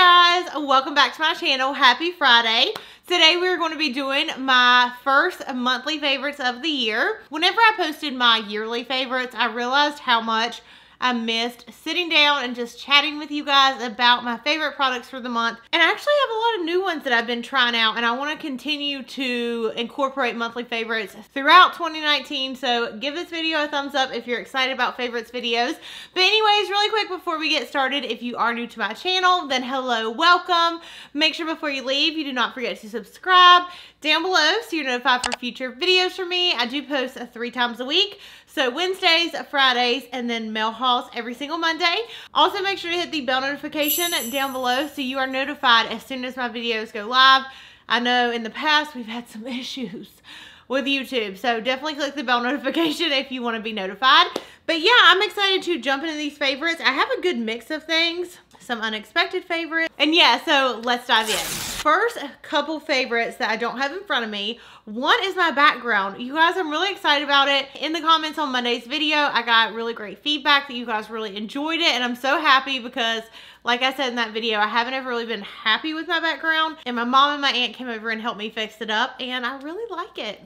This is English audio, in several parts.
guys, welcome back to my channel. Happy Friday. Today we're going to be doing my first monthly favorites of the year. Whenever I posted my yearly favorites, I realized how much I missed sitting down and just chatting with you guys about my favorite products for the month. And I actually have a lot of new ones that I've been trying out, and I want to continue to incorporate monthly favorites throughout 2019. So give this video a thumbs up if you're excited about favorites videos. But anyways, really quick before we get started, if you are new to my channel, then hello, welcome. Make sure before you leave, you do not forget to subscribe down below so you're notified for future videos from me. I do post 3 times a week. So Wednesdays, Fridays, and then mail hauls every single Monday. Also make sure to hit the bell notification down below so you are notified as soon as my videos go live. I know in the past we've had some issues with YouTube, so definitely click the bell notification if you want to be notified. But yeah, I'm excited to jump into these favorites. I have a good mix of things, some unexpected favorites, and yeah, so let's dive in. First couple favorites that I don't have in front of me. One is my background. You guys, I'm really excited about it. In the comments on Monday's video, I got really great feedback that you guys really enjoyed it, and I'm so happy because, like I said in that video, I haven't ever really been happy with my background, and my mom and my aunt came over and helped me fix it up, and I really like it.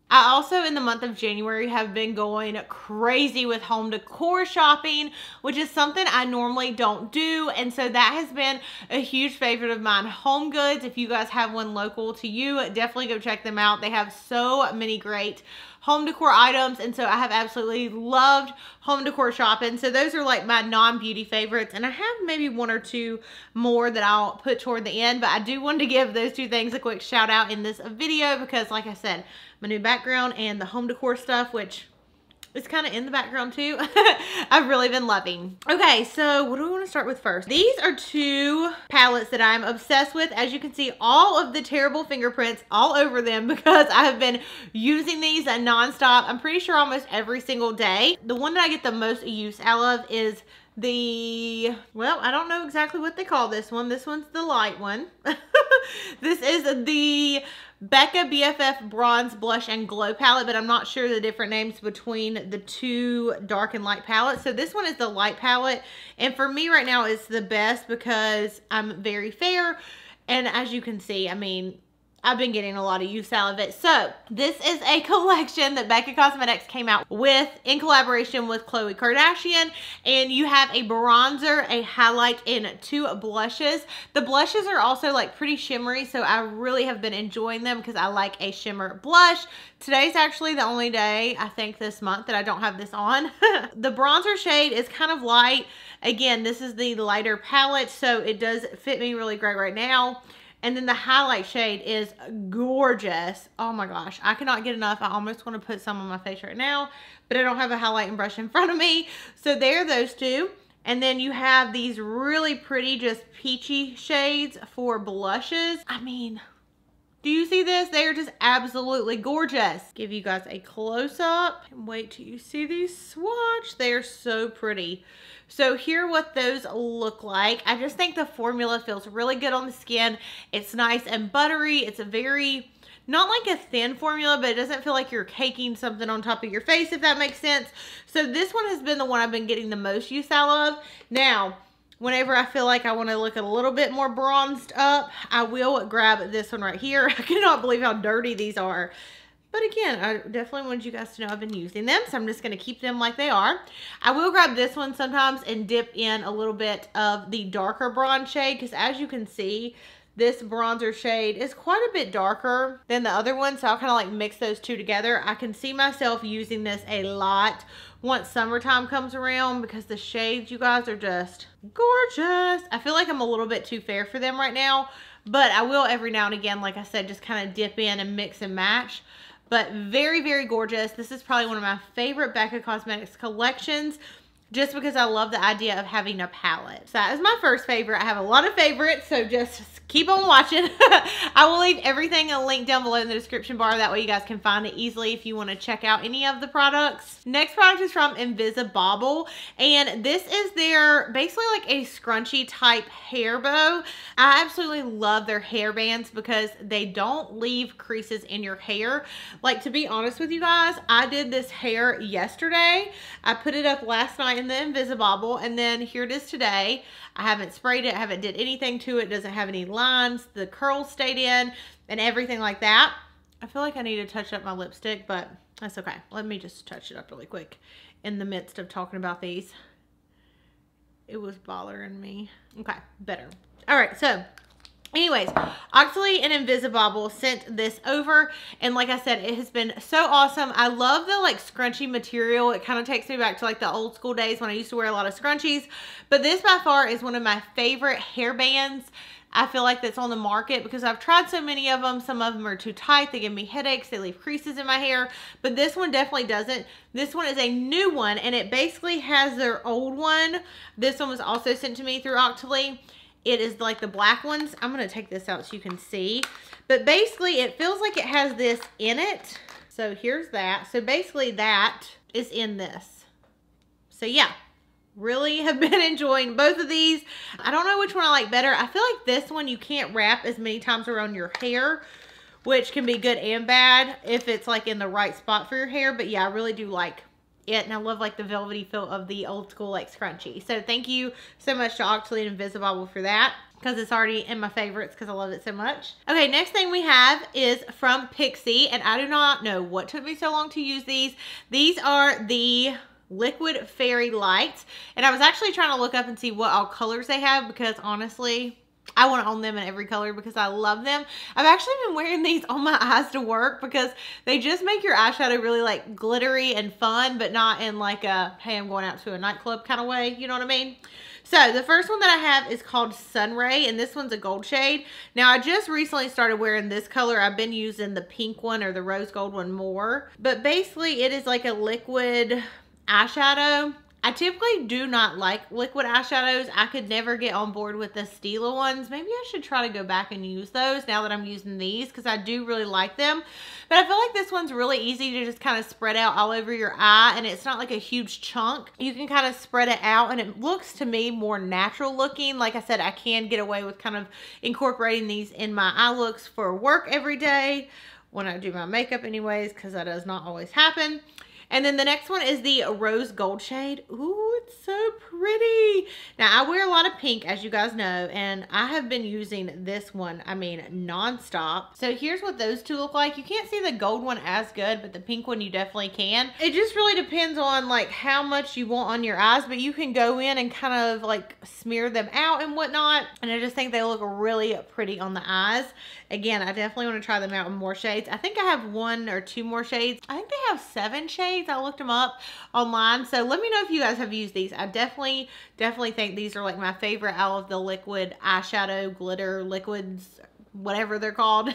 I also, in the month of January, have been going crazy with home decor shopping, which is something I normally don't do. And so that has been a huge favorite of mine. Home Goods, if you guys have one local to you, definitely go check them out. They have so many great home decor items, and so I have absolutely loved home decor shopping. So those are like my non-beauty favorites, and I have maybe 1 or 2 more that I'll put toward the end, but I do want to give those 2 things a quick shout out in this video because, like I said, my new background and the home decor stuff, which is kind of in the background too, I've really been loving. Okay, so what do we want to start with first? These are 2 palettes that I'm obsessed with. As you can see, all of the terrible fingerprints all over them because I have been using these nonstop. I'm pretty sure almost every single day. The one that I get the most use out of is the, well, I don't know exactly what they call this one. This one's the light one. This is the Becca BFF Bronze Blush and Glow palette, but I'm not sure the different names between the 2 dark and light palettes. So this one is the light palette, and for me right now it's the best because I'm very fair, and as you can see, I mean, I've been getting a lot of use out of it. So this is a collection that Becca Cosmetics came out with in collaboration with Khloe Kardashian, and you have a bronzer, a highlight, and 2 blushes. The blushes are also like pretty shimmery, so I really have been enjoying them because I like a shimmer blush. Today's actually the only day, I think, this month that I don't have this on. The bronzer shade is kind of light. Again, this is the lighter palette, so it does fit me really great right now. And then the highlight shade is gorgeous. Oh my gosh, I cannot get enough. I almost want to put some on my face right now, but I don't have a highlighting brush in front of me. So there are those 2. And then you have these really pretty, just peachy shades for blushes. I mean, do you see this? They are just absolutely gorgeous. Give you guys a close-up. Wait till you see these swatch. They are so pretty. So here are what those look like. I just think the formula feels really good on the skin. It's nice and buttery. It's a very, not like a thin formula, but it doesn't feel like you're caking something on top of your face, if that makes sense. So this one has been the one I've been getting the most use out of. Now, whenever I feel like I want to look a little bit more bronzed up, I will grab this one right here. I cannot believe how dirty these are. But again, I definitely wanted you guys to know I've been using them, so I'm just going to keep them like they are. I will grab this one sometimes and dip in a little bit of the darker bronze shade, because as you can see, this bronzer shade is quite a bit darker than the other one, so I'll kind of like mix those 2 together. I can see myself using this a lot once summertime comes around because the shades, you guys, are just gorgeous. I feel like I'm a little bit too fair for them right now, but I will every now and again, like I said, just kind of dip in and mix and match. But very, very gorgeous. This is probably one of my favorite Becca Cosmetics collections, just because I love the idea of having a palette. So that is my first favorite. I have a lot of favorites, so just keep on watching. I will leave everything a link down below in the description bar. That way you guys can find it easily if you want to check out any of the products. Next product is from Invisibobble, and this is their basically like a scrunchy type hair bow. I absolutely love their hair bands because they don't leave creases in your hair. Like, to be honest with you guys, I did this hair yesterday. I put it up last night in the Invisibobble, and then here it is today. I haven't sprayed it. I haven't did anything to it. Doesn't have any lines. The curls stayed in and everything like that. I feel like I need to touch up my lipstick, but that's okay. Let me just touch it up really quick in the midst of talking about these. It was bothering me. Okay, better. All right, so anyways, Octoly and Invisibobble sent this over, and like I said, it has been so awesome. I love the like scrunchy material. It kind of takes me back to like the old school days when I used to wear a lot of scrunchies, but this by far is one of my favorite hair bands. I feel like that's on the market because I've tried so many of them. Some of them are too tight. They give me headaches. They leave creases in my hair. But this one definitely doesn't. This one is a new one, and it basically has their old one. This one was also sent to me through Octoly. It is like the black ones. I'm going to take this out so you can see. But basically, it feels like it has this in it. So here's that. So basically, that is in this. So yeah. Really have been enjoying both of these. I don't know which one I like better. I feel like this one you can't wrap as many times around your hair, which can be good and bad if it's like in the right spot for your hair. But yeah, I really do like it, and I love like the velvety feel of the old school like scrunchie. So thank you so much to Octoly and Invisibobble for that, because it's already in my favorites because I love it so much. Okay, next thing we have is from Pixie, and I do not know what took me so long to use these. These are the Liquid Fairy Lights, and I was actually trying to look up and see what all colors they have, because honestly I want to own them in every color because I love them. I've actually been wearing these on my eyes to work because they just make your eyeshadow really like glittery and fun, but not in like a, hey, I'm going out to a nightclub kind of way, you know what I mean? So the first one that I have is called Sunray, and this one's a gold shade. Now I just recently started wearing this color. I've been using the pink one or the rose gold one more, but basically it is like a liquid eyeshadow. I typically do not like liquid eyeshadows. I could never get on board with the Stila ones. Maybe I should try to go back and use those now that I'm using these, because I do really like them. But I feel like this one's really easy to just kind of spread out all over your eye, and it's not like a huge chunk. You can kind of spread it out, and it looks to me more natural looking. Like I said, I can get away with kind of incorporating these in my eye looks for work every day when I do my makeup anyways, because that does not always happen. And then the next one is the Rose Gold shade. Ooh, it's so pretty. Now, I wear a lot of pink, as you guys know, and I have been using this one, I mean, nonstop. So here's what those two look like. You can't see the gold one as good, but the pink one you definitely can. It just really depends on like how much you want on your eyes, but you can go in and kind of like smear them out and whatnot. And I just think they look really pretty on the eyes. Again, I definitely want to try them out in more shades. I think I have 1 or 2 more shades. I think they have 7 shades. I looked them up online. So let me know if you guys have used these. I definitely think these are like my favorite out of the liquid eyeshadow, glitter, liquids, whatever they're called.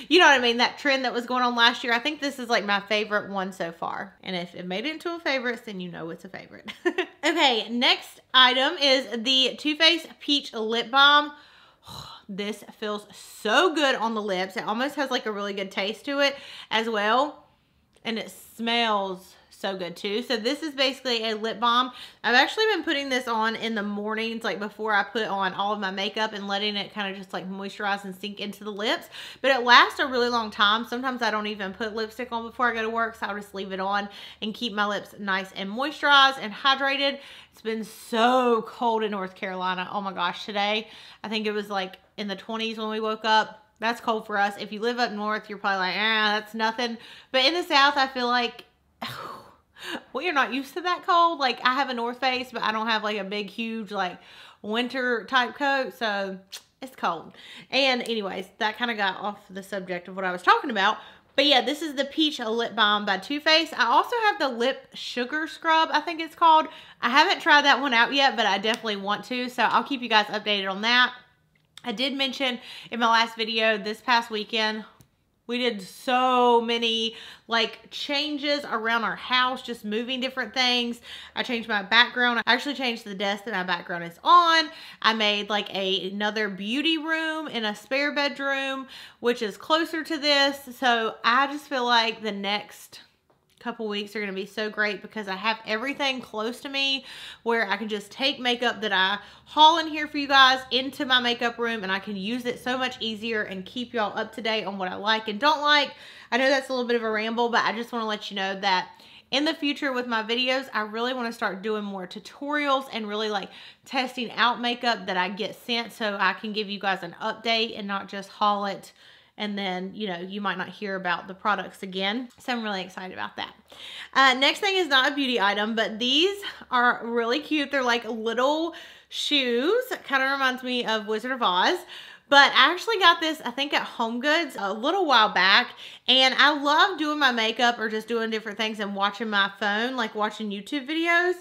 You know what I mean? That trend that was going on last year. I think this is like my favorite one so far. And if it made it into a favorite, then you know it's a favorite. Okay, next item is the Too Faced Peach Lip Balm. This feels so good on the lips. It almost has like a really good taste to it as well. And it smells so good too. So this is basically a lip balm. I've actually been putting this on in the mornings, like before I put on all of my makeup, and letting it kind of just like moisturize and sink into the lips. But it lasts a really long time. Sometimes I don't even put lipstick on before I go to work, so I'll just leave it on and keep my lips nice and moisturized and hydrated. It's been so cold in North Carolina. Oh my gosh, today I think it was like in the 20s when we woke up. That's cold for us. If you live up north, you're probably like, that's nothing. But in the south, I feel like we are not used to that cold. Like, I have a North Face, but I don't have like a big, huge, like winter type coat. So it's cold. And anyways, that kind of got off the subject of what I was talking about. But yeah, this is the Peach Lip Balm by Too Faced. I also have the Lip Sugar Scrub, I think it's called. I haven't tried that one out yet, but I definitely want to. So I'll keep you guys updated on that. I did mention in my last video this past weekend, we did so many like changes around our house, just moving different things. I changed my background. I actually changed the desk that my background is on. I made like another beauty room in a spare bedroom, which is closer to this. So I just feel like the next couple weeks are going to be so great because I have everything close to me where I can just take makeup that I haul in here for you guys into my makeup room, and I can use it so much easier and keep y'all up to date on what I like and don't like. I know that's a little bit of a ramble, but I just want to let you know that in the future with my videos, I really want to start doing more tutorials and really like testing out makeup that I get sent so I can give you guys an update and not just haul it and then, you know, you might not hear about the products again. So I'm really excited about that. Next thing is not a beauty item, but these are really cute. They're like little shoes. Kind of reminds me of Wizard of Oz. But I actually got this, I think, at HomeGoods a little while back. And I love doing my makeup or just doing different things and watching my phone, like watching YouTube videos.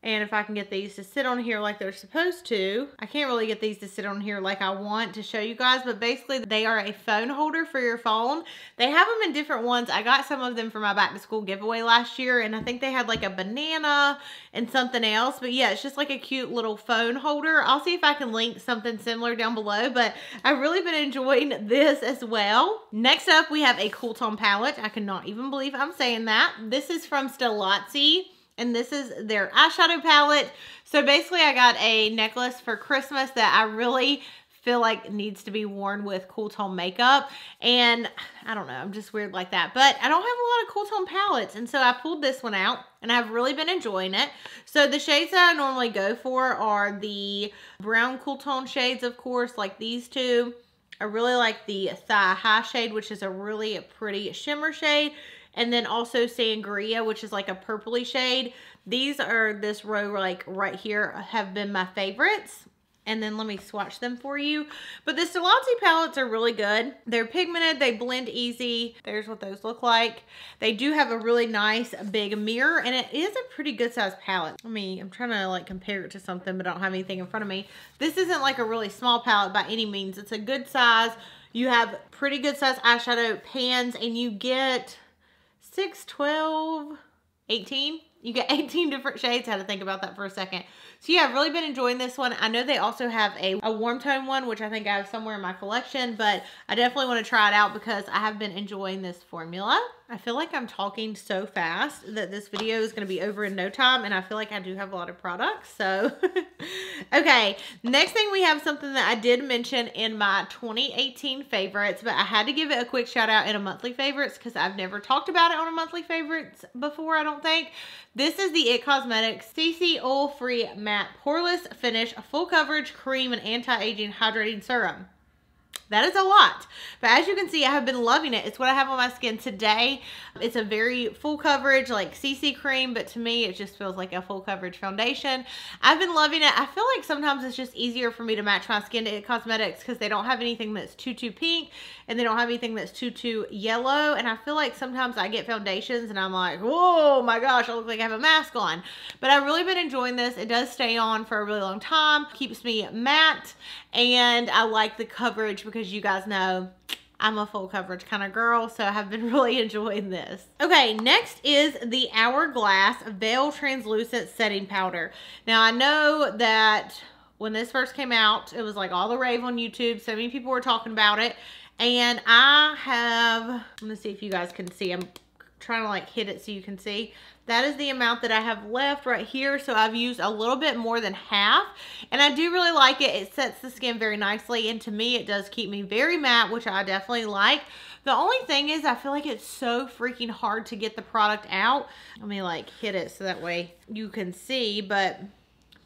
And if I can get these to sit on here like they're supposed to, I can't really get these to sit on here like I want to show you guys, but basically they are a phone holder for your phone. They have them in different ones. I got some of them for my back to school giveaway last year, and I think they had like a banana and something else, but yeah, it's just like a cute little phone holder. I'll see if I can link something similar down below, but I've really been enjoying this as well. Next up, we have a Cool Tone palette. I cannot even believe I'm saying that. This is from Stilazzi. And this is their eyeshadow palette. So basically I got a necklace for Christmas that I really feel like needs to be worn with cool tone makeup. And I don't know, I'm just weird like that. But I don't have a lot of cool tone palettes. And so I pulled this one out and I've really been enjoying it. So the shades that I normally go for are the brown cool tone shades, of course, like these two. I really like the Thigh High shade, which is a really pretty shimmer shade. And then also Sangria, which is like a purpley shade. These are this row like right here have been my favorites. And then let me swatch them for you. But the Stilazzi palettes are really good. They're pigmented, they blend easy. There's what those look like. They do have a really nice big mirror, and it is a pretty good size palette. I'm trying to like compare it to something, but I don't have anything in front of me. This isn't like a really small palette by any means. It's a good size. You have pretty good size eyeshadow pans, and you get 6, 12, 18. You get 18 different shades. I had to think about that for a second. So yeah, I've really been enjoying this one. I know they also have a warm tone one, which I think I have somewhere in my collection, but I definitely want to try it out because I have been enjoying this formula. I feel like I'm talking so fast that this video is going to be over in no time, and I feel like I do have a lot of products, so. Okay, next thing we have something that I did mention in my 2018 favorites, but I had to give it a quick shout out in a monthly favorites because I've never talked about it on a monthly favorites before, I don't think. This is the IT Cosmetics CC Oil Free Matte Poreless Finish Full Coverage Cream and Anti-Aging Hydrating Serum. That is a lot, but as you can see, I have been loving it. It's what I have on my skin today. It's a very full coverage, like CC cream, but to me, it just feels like a full coverage foundation. I've been loving it. I feel like sometimes it's just easier for me to match my skin to IT Cosmetics because they don't have anything that's too pink, and they don't have anything that's too yellow, and I feel like sometimes I get foundations, and I'm like, whoa, my gosh, I look like I have a mask on. But I've really been enjoying this. It does stay on for a really long time, keeps me matte, and I like the coverage because you guys know I'm a full coverage kind of girl, so I have been really enjoying this. Okay, next is the Hourglass Veil Translucent Setting Powder. Now, I know that when this first came out, it was like all the rave on YouTube. So many people were talking about it. And I have, I'm gonna see if you guys can see. I'm trying to like hit it so you can see. That is the amount that I have left right here. So I've used a little bit more than half, and I do really like it. It sets the skin very nicely, and to me it does keep me very matte, which I definitely like. The only thing is I feel like it's so freaking hard to get the product out. Let me like hit it so that way you can see, but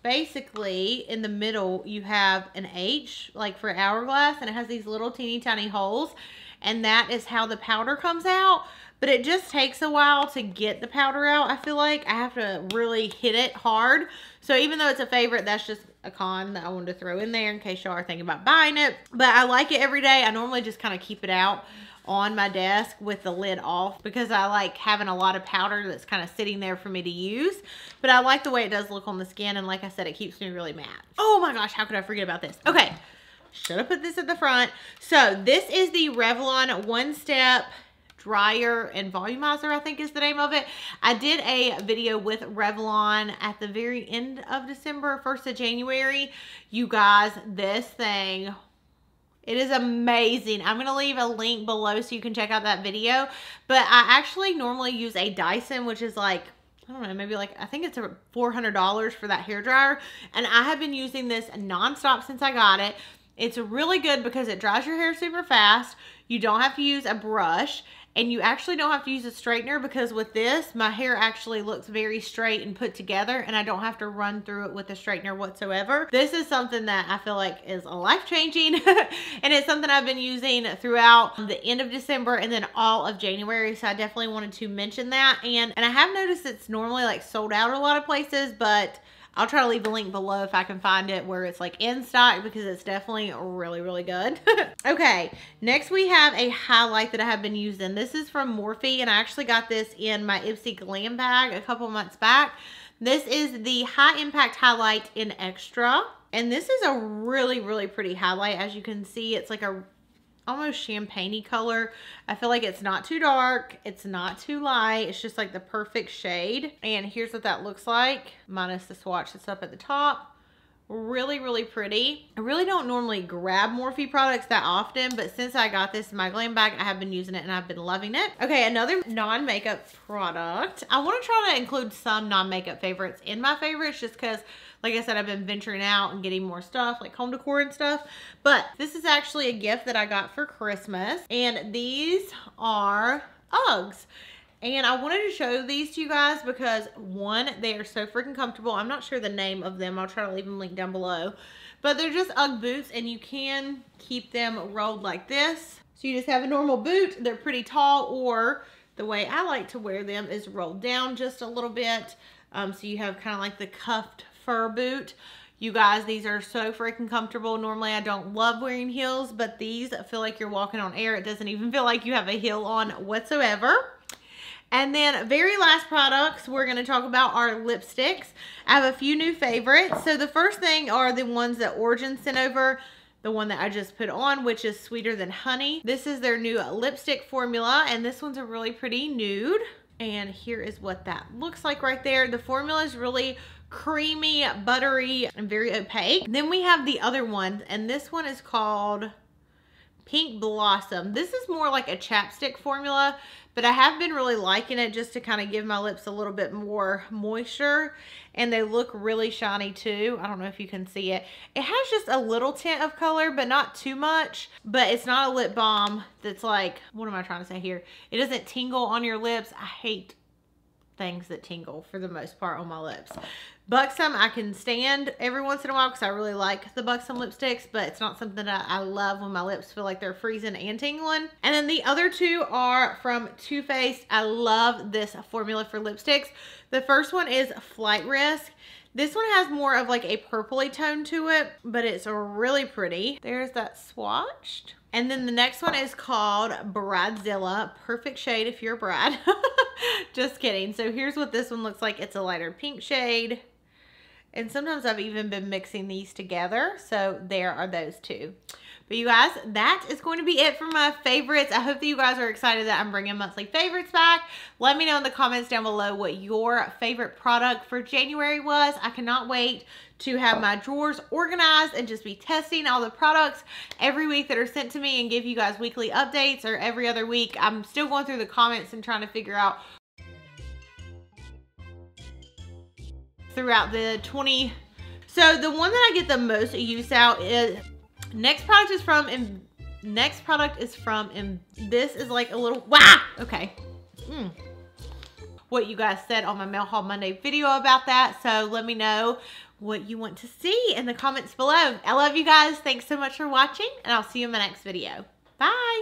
basically in the middle you have an H like for Hourglass, and it has these little teeny tiny holes, and that is how the powder comes out. But it just takes a while to get the powder out. I feel like I have to really hit it hard. So even though it's a favorite, that's just a con that I wanted to throw in there in case y'all are thinking about buying it. But I like it every day. I normally just kind of keep it out on my desk with the lid off because I like having a lot of powder that's kind of sitting there for me to use. But I like the way it does look on the skin, and like I said, it keeps me really matte. Oh my gosh, how could I forget about this? Okay, should have put this at the front. So this is the Revlon One Step Dryer and Volumizer, I think is the name of it. I did a video with Revlon at the very end of December, 1st of January. You guys, this thing, it is amazing. I'm going to leave a link below so you can check out that video. But I actually normally use a Dyson, which is like, I don't know, maybe like, I think it's $400 for that hairdryer. And I have been using this nonstop since I got it. It's really good because it dries your hair super fast. You don't have to use a brush. And you actually don't have to use a straightener, because with this, my hair actually looks very straight and put together, and I don't have to run through it with a straightener whatsoever. This is something that I feel like is life-changing, and it's something I've been using throughout the end of December and then all of January, so I definitely wanted to mention that. And I have noticed it's normally like sold out a lot of places, but I'll try to leave a link below if I can find it where it's like in stock, because it's definitely really, really good. Okay, next we have a highlight that I have been using. This is from Morphe, and I actually got this in my Ipsy Glam bag a couple months back. This is the High Impact Highlight in Extra, and this is a really, really pretty highlight. As you can see, it's like a almost champagne-y color. I feel like it's not too dark, it's not too light, it's just like the perfect shade. And here's what that looks like, minus the swatch that's up at the top. Really, really pretty. I really don't normally grab Morphe products that often, but since I got this in my glam bag, I have been using it and I've been loving it. Okay, another non-makeup product. I want to try to include some non-makeup favorites in my favorites, just because, like I said, I've been venturing out and getting more stuff, like home decor and stuff. But this is actually a gift that I got for Christmas, and these are Uggs. And I wanted to show these to you guys because, one, they are so freaking comfortable. I'm not sure the name of them. I'll try to leave them linked down below. But they're just Ugg boots, and you can keep them rolled like this. So you just have a normal boot. They're pretty tall, or the way I like to wear them is rolled down just a little bit. So you have kind of like the cuffed fur boot. You guys, these are so freaking comfortable. Normally, I don't love wearing heels, but these feel like you're walking on air. It doesn't even feel like you have a heel on whatsoever. And then very last products we're going to talk about are lipsticks. I have a few new favorites. So the first thing are the ones that Origin sent over. The one that I just put on, which is Sweeter Than Honey. This is their new lipstick formula, and this one's a really pretty nude. And here is what that looks like right there. The formula is really creamy, buttery, and very opaque. Then we have the other one, and this one is called Pink Blossom. This is more like a chapstick formula, but I have been really liking it just to kind of give my lips a little bit more moisture, and they look really shiny too. I don't know if you can see it. It has just a little tint of color, but not too much, but it's not a lip balm that's like, what am I trying to say here? It doesn't tingle on your lips. I hate things that tingle for the most part on my lips. Buxom, I can stand every once in a while because I really like the Buxom lipsticks, but it's not something that I love when my lips feel like they're freezing and tingling. And then the other two are from Too Faced. I love this formula for lipsticks. The first one is Flight Risk. This one has more of like a purpley tone to it, but it's really pretty. There's that swatched. And then the next one is called Bridezilla. Perfect shade if you're a bride. Just kidding. So here's what this one looks like. It's a lighter pink shade. And sometimes I've even been mixing these together. So there are those two. But you guys, that is going to be it for my favorites. I hope that you guys are excited that I'm bringing monthly favorites back. Let me know in the comments down below what your favorite product for January was. I cannot wait to have my drawers organized and just be testing all the products every week that are sent to me and give you guys weekly updates, or every other week. I'm still going through the comments and trying to figure out throughout the 20. So the one that I get the most use out is, next product is from, this is like a little, wow, okay. What you guys said on my Mail Haul Monday video about that. So let me know what you want to see in the comments below. I love you guys. Thanks so much for watching, and I'll see you in my next video. Bye.